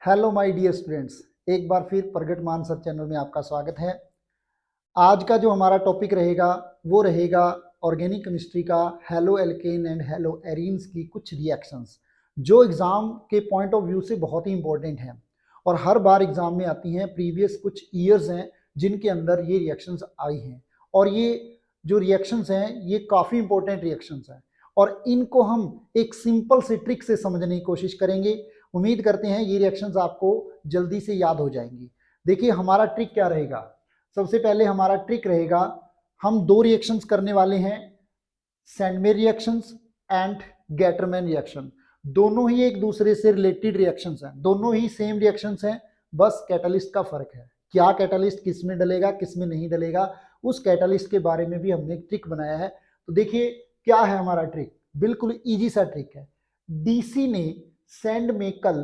Hello my dear students, एक बार फिर प्रगट मान सर चैनल में आपका स्वागत है। आज का जो हमारा टॉपिक रहेगा वो रहेगा ऑर्गेनिक केमिस्ट्री का halo alkane and hello arenes की कुछ रिएक्शंस जो एग्ज़ाम के पॉइंट ऑफ व्यू से बहुत ही इंपॉर्टेंट हैं और हर बार एग्ज़ाम में आती हैं। प्रीवियस कुछ ईयर्स हैं जिनके अंदर ये रिएक्शंस आई हैं और ये जो रिएक्शंस हैं ये काफ़ी इंपॉर्टेंट रिएक्शंस हैं और इनको हम एक सिंपल से ट्रिक से समझने की कोशिश करेंगे। उम्मीद करते हैं ये रिएक्शंस आपको जल्दी से याद हो जाएंगी। देखिए हमारा ट्रिक क्या रहेगा। सबसे पहले हमारा ट्रिक रहेगा, हम दो रिएक्शंस करने वाले हैं, सैंडमेर रिएक्शंस एंड गैटरमैन रिएक्शन। दोनों ही एक दूसरे से रिलेटेड रिएक्शंस हैं, दोनों ही सेम रिएक्शंस हैं, बस कैटालिस्ट का फर्क है। क्या कैटालिस्ट किस में डलेगा किस में नहीं डलेगा, उस कैटालिस्ट के बारे में भी हमने एक ट्रिक बनाया है। तो देखिए क्या है हमारा ट्रिक, बिल्कुल इजी सा ट्रिक है। डीसी ने सैंड में कल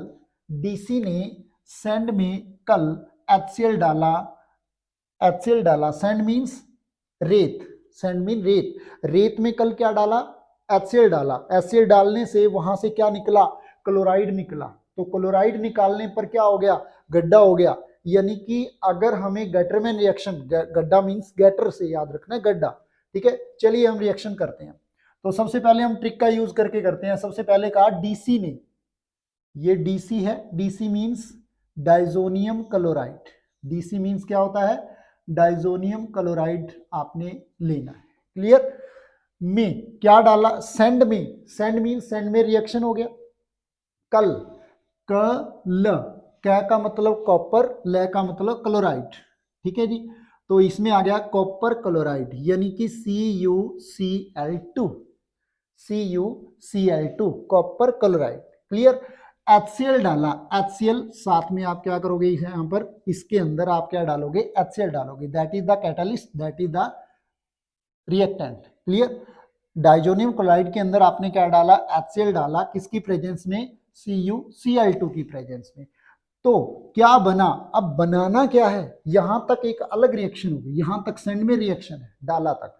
HCl डाला, सैंड मीन्स रेत, सैंड मीन रेत, रेत में कल क्या डाला, HCl डाला। HCl डालने से वहां से क्या निकला, क्लोराइड निकला। तो क्लोराइड निकालने पर क्या हो गया, गड्ढा हो गया। यानी कि अगर हमें गैटरमैन रिएक्शन, गड्ढा मीन्स गैटर से याद रखना है, गड्ढा, ठीक है। चलिए हम रिएक्शन करते हैं। तो सबसे पहले हम ट्रिक का यूज करके करते हैं। सबसे पहले कहा डीसी ने, ये डीसी है, DC means diazonium chloride. DC means क्या होता है, डाइजोनियम क्लोराइड आपने लेना है, क्लियर। में क्या डाला, सैंड में, सैंड मीन्स सैंड में रिएक्शन हो गया। कल, कल, कै का मतलब कॉपर, ल का मतलब क्लोराइड, ठीक है जी। तो इसमें आ गया कॉपर क्लोराइड यानी कि CuCl2, CuCl2 copper chloride, clear. HCl डाला, HCl साथ में आप क्या करोगे, यहाँ पर इसके अंदर आप क्या डालोगे, HCl डालोगे, that is the catalyst, that is the reactant, clear. Diazonium chloride के अंदर आपने क्या डाला, HCl डाला, किसकी प्रेजेंस में, CuCl2 की प्रेजेंस में। तो क्या बना, अब बनाना क्या है, यहां तक एक अलग रिएक्शन होगी, यहां तक सेंड में रिएक्शन है, डाला तक,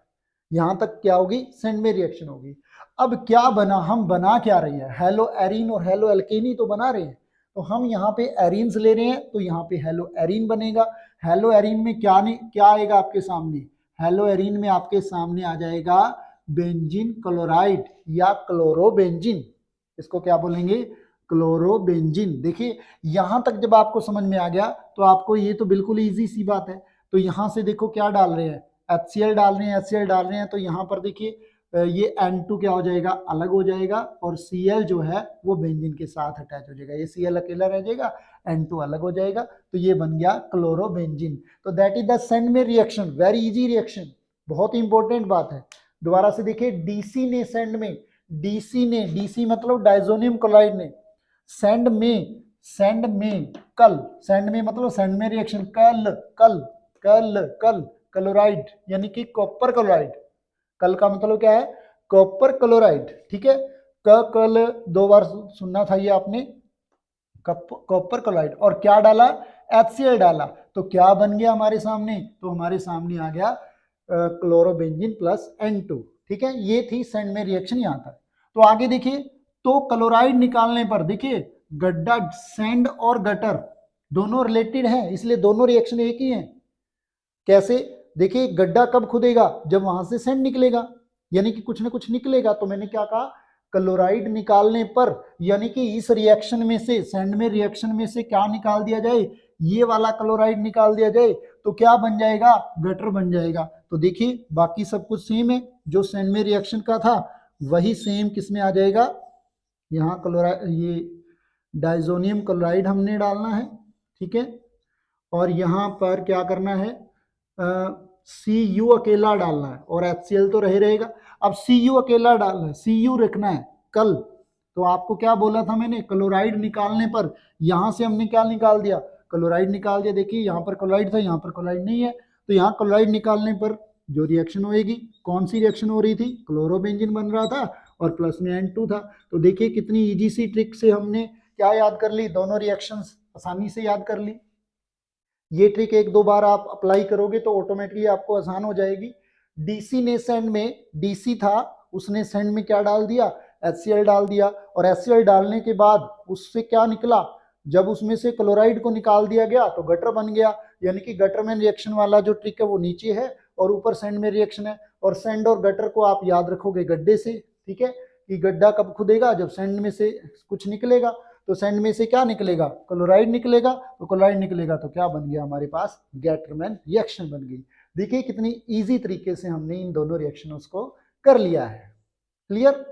यहां तक क्या होगी, सेंड में रिएक्शन होगी। अब क्या बना, हम बना क्या रहे हैं, हेलो एरीन और हेलो एल्केनी तो बना रहे हैं। तो हम यहाँ पे एरीन्स ले रहे हैं, तो यहाँ पे हेलो एरीन बनेगा। हेलो एरीन में क्या आएगा आपके सामने, हेलो एरीन में आपके सामने आ जाएगा बेंजीन क्लोराइड या क्लोरोबेंजीन, इसको क्या बोलेंगे, क्लोरोबेंजीन। देखिए यहां तक जब आपको समझ में आ गया तो आपको ये तो बिल्कुल इजी सी बात है। तो यहां से देखो क्या डाल रहे हैं, HCl डाल रहे हैं, HCl डाल रहे हैं, तो यहां पर देखिए ये N2 क्या हो जाएगा, अलग हो जाएगा, और Cl जो है वो बेंजीन के साथ अटैच हो जाएगा, ये Cl अकेला रह जाएगा, N2 अलग हो जाएगा, तो ये बन गया क्लोरोबेंजीन। तो दैट इज द सेंड में रिएक्शन, वेरी इजी रिएक्शन, बहुत ही इंपॉर्टेंट बात है। दोबारा से देखिए, डीसी ने सेंड में, डीसी मतलब डाइजोनियम क्लोराइड ने, सेंड में कल, सेंड में मतलब सेंड में रिएक्शन, कल क्लोराइड यानी कि कॉपर क्लोराइड, कल का मतलब क्या है, कॉपर क्लोराइड, ठीक है। कल दो बार सुनना था ये आपने, कॉपर क्लोराइड, और क्या डाला, HCl डाला, तो क्या बन गया हमारे सामने, तो हमारे सामने आ गया क्लोरोबेंजीन प्लस N2, ठीक है। ये थी सेंड में रिएक्शन यहां तक। तो आगे देखिए, तो क्लोराइड निकालने पर देखिए गड्ढा, सैंड और गटर दोनों रिलेटेड हैं, इसलिए दोनों रिएक्शन एक ही हैं। कैसे, देखिए गड्ढा कब खुदेगा, जब वहां से सैंड निकलेगा, यानी कि कुछ ना कुछ निकलेगा। तो मैंने क्या कहा, क्लोराइड निकालने पर, यानी कि इस रिएक्शन में से, सैंड में रिएक्शन में से क्या निकाल दिया जाए, ये वाला क्लोराइड निकाल दिया जाए, तो क्या बन जाएगा, गटर बन जाएगा। तो देखिए बाकी सब कुछ सेम है, जो सैंड में रिएक्शन का था वही सेम किस में आ जाएगा, यहाँ क्लोराइड, ये डाइजोनियम क्लोराइड हमने डालना है, ठीक है। और यहाँ पर क्या करना है, Cu अकेला डालना है, और HCl तो रहेगा। अब Cu अकेला डालना है, Cu रखना है कल। तो आपको क्या बोला था मैंने, क्लोराइड निकालने पर यहां से हमने क्या निकाल दिया, क्लोराइड निकाल दिया। देखिए यहाँ पर क्लोराइड था, यहाँ पर क्लोराइड नहीं है, तो यहाँ क्लोराइड निकालने पर जो रिएक्शन होगी, कौन सी रिएक्शन हो रही थी, क्लोरोबेंजीन बन रहा था और प्लस में N2 था। तो देखिए कितनी इजी सी ट्रिक से हमने क्या याद कर ली, दोनों रिएक्शंस आसानी से याद कर ली। ये ट्रिक एक दो बार आप अप्लाई करोगे तो ऑटोमेटिकली आपको आसान हो जाएगी। डीसी ने सेंड में, डीसी था उसने सेंड में क्या डाल दिया, HCl डाल दिया, और HCl डालने के बाद उससे क्या निकला, जब उसमें से क्लोराइड को निकाल दिया गया तो गटर बन गया, यानी कि गटरमैन रिएक्शन वाला जो ट्रिक है वो नीचे है और ऊपर सैंड में रिएक्शन है। और सैंड और गटर को आप याद रखोगे गड्ढे से, ठीक है, कि गड्ढा कब खुदेगा, जब सैंड में से कुछ निकलेगा। तो सैंड में से क्या निकलेगा, क्लोराइड निकलेगा, तो क्लोराइड निकलेगा तो क्या बन गया हमारे पास, गैटरमैन रिएक्शन बन गई। देखिए कितनी इजी तरीके से हमने इन दोनों रिएक्शनों को कर लिया है। क्लियर।